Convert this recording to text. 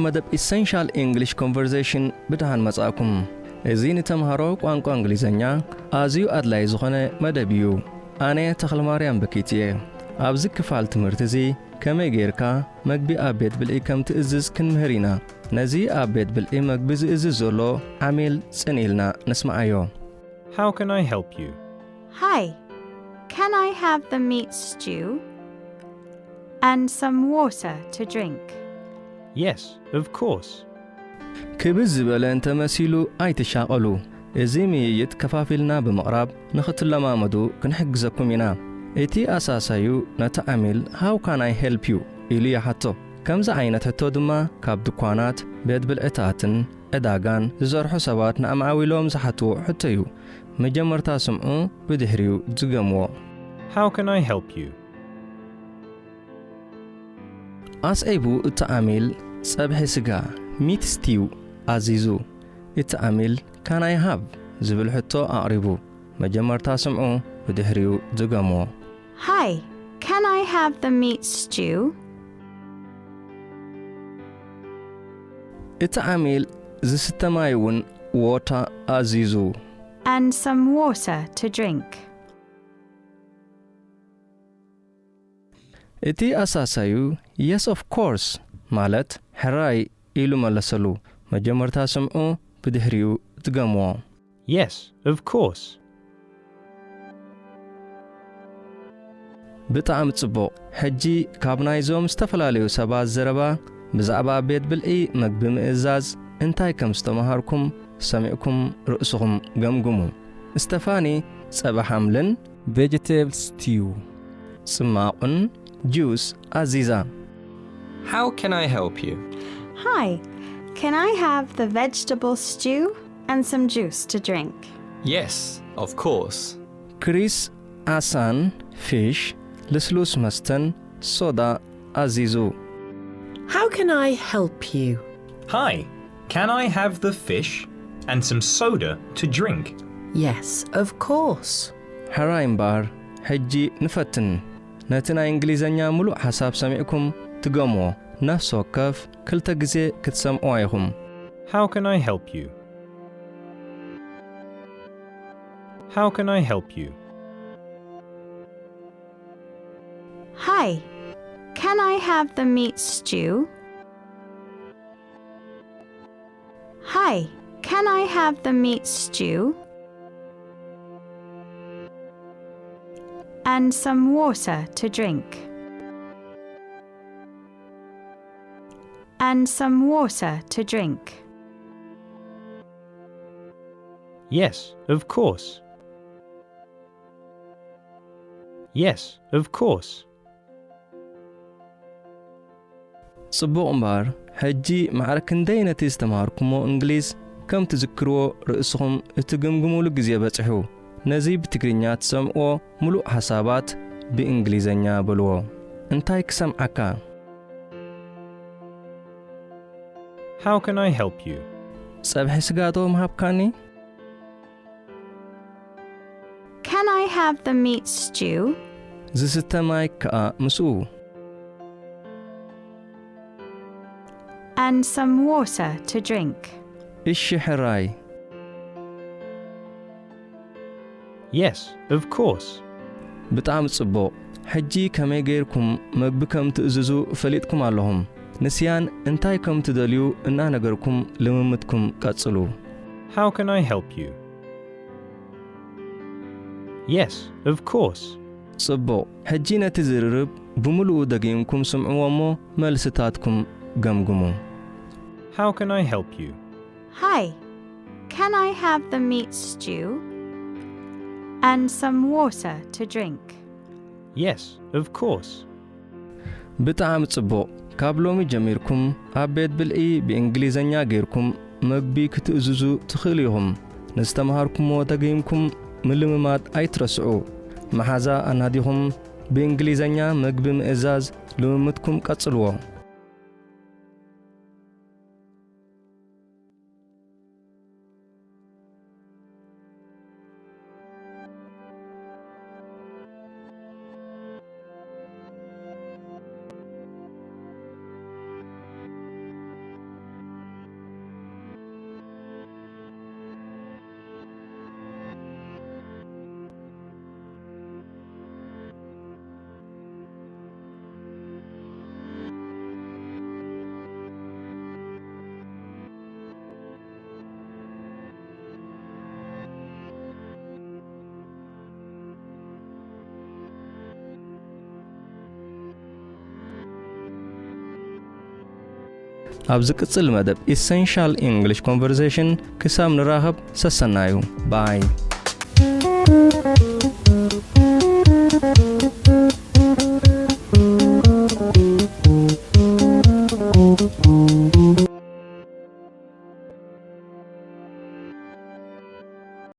መደብ Essential English Conversation ብደሓን መጻኹም እዚ ንተምሃሮ ቋንቋ እንግሊዝኛ ኣዝዩ ኣድላይ ዝኾነ መደብ እዩ። ኣነ ተኽለማርያም በኪትየ። ኣብዚ ክፋል ትምህርቲ እዚ ከመይ ጌርካ መግቢ ኣብ ቤት ብልዒ ከምትእዝዝ ክንምህር ኢና። ነዚ ኣብ ቤት ብልዒ መግቢ ዝእዝዝ ዘሎ ዓሚል ጽኒኢልና ንስማዓዮ። How can I help you? Hi, can I have the meat stew and some water to drink? Yes, of course. ክብዝ ዝበለ እንተመሲሉ ኣይትሻቐሉ። እዚ ምይይጥ ከፋፊልና ብምቕራብ ንኽትለማመዱ ክንሕግዘኩም ኢና። እቲ ኣሳሳዩ ነቲ ዓሚል How can I help you ኢሉ ይሓቶ። ከምዚ ዓይነት ሕቶ ድማ ካብ ድኳናት፣ ቤት ብልዕታትን ዕዳጋን ዝሰርሑ ሰባት ንኣማዓዊሎም ዝሓትዎ ሕቶ እዩ። መጀመርታ ስምዑ ብድሕሪኡ ዝገምዎ። How can I help you? ኣስዒቡ እቲ ዓሚል ጸብሒ ስጋ ሚት ስቲው ኣዚዙ። እቲ ዓሚል Can I have ዝብል ሕቶ ኣቕሪቡ። መጀመርታ ስምዑ ብድሕሪኡ ዝገምዎ። Hi, can I have the meat stew? እቲ ዓሚል ዝስተማይ እውን ዋታ ኣዚዙ። And some water to drink. እቲ ኣሳሳዩ Yes of course ማለት ሕራይ ኢሉ መለሰሉ። መጀመርታ ስምዑ ብድሕሪኡ ዝገምዎ። Yes, of course. ብጣዕሚ ጽቡቕ። ሕጂ ካብ ናይዞም ዝተፈላለዩ ሰባት ዘረባ ብዛዕባ ቤት ብልዒ መግቢ ምእዛዝ እንታይ ከም ዝተምሃርኩም ሰሚዕኩም ርእስኹም ገምግሙ። ስቴፋኒ ጸባ ሓምልን vegetable stew ጽማቑን juice ኣዚዛ። How can I help you? Hi, can I have the vegetable stew and some juice to drink? Yes, of course. ክሪስ ኣሳን fish ልስሉስ መስተን ሶዳ ኣዚዙ። How can I help you? Hi, can I have the fish and some soda to drink? Yes, of course. ሕራይ እምበር ሕጂ ንፈትን። ነቲ ናይ እንግሊዝኛ ሙሉእ ሓሳብ ሰሚዕኩም ትገምዎ። ነፍሲ ወከፍ ክልተ ግዜ ክትሰምዑ ኢኹም። How can I help you? How can I help you? Hi, can I have the meat stew? Hi, can I have the meat stew and some water to drink? And some water to drink. Yes, of course. Yes, of course. ጽቡቕ እምበር ሕጂ ማዕረ ክንደይ ነቲ ዝተምሃርኩሞ እንግሊዝ ከም ትዝክርዎ ርእስኹም እትግምግሙሉ ግዜ በጽሑ። ነዚ ብትግርኛ ትሰምዕዎ ሙሉእ ሓሳባት ብእንግሊዝኛ በልዎ። እንታይ ክሰምዓካ? How can I help you? ጸብሒ ስጋዶ መሃብካኒ? Can I have the meat stew? ዝስተማይ ከኣ ምስኡ። And some water to drink. እሺ ሕራይ። Yes, of course. ብጣዕሚ ጽቡቕ። ሕጂ ከመይ ጌርኩም መግቢ ከም ትእዝዙ ፈሊጥኩም ኣለኹም። ንስያን እንታይ ከም ትደልዩ እናነገርኩም ልምምድኩም ቀጽሉ። How can I help you? Yes, of course. ጽቡቕ። ሕጂ ነቲ ዝርርብ ብምሉኡ ደጊምኩም ስምዕዎ እሞ መልስታትኩም ገምግሙ። How can I help you? Hi, can I have the meat stew and some water to drink? Yes, of course. ብጣዕሚ ጽቡቕ። ካብ ሎሚ ጀሚርኩም ኣብ ቤት ብልዒ ብእንግሊዝኛ ጌርኩም መግቢ ክትእዝዙ ትኽእሉ ኢኹም። ንዝተምሃርኩሞ ደጊምኩም ምልምማድ ኣይትረስዑ። መሓዛ ኣናዲኹም ብእንግሊዝኛ መግቢ ምእዛዝ ልምምድኩም ቀጽልዎ። ኣብ ዝቅጽል መደብ Essential English Conversation ክሳብ ንራኸብ ሰሰናዩ ባይ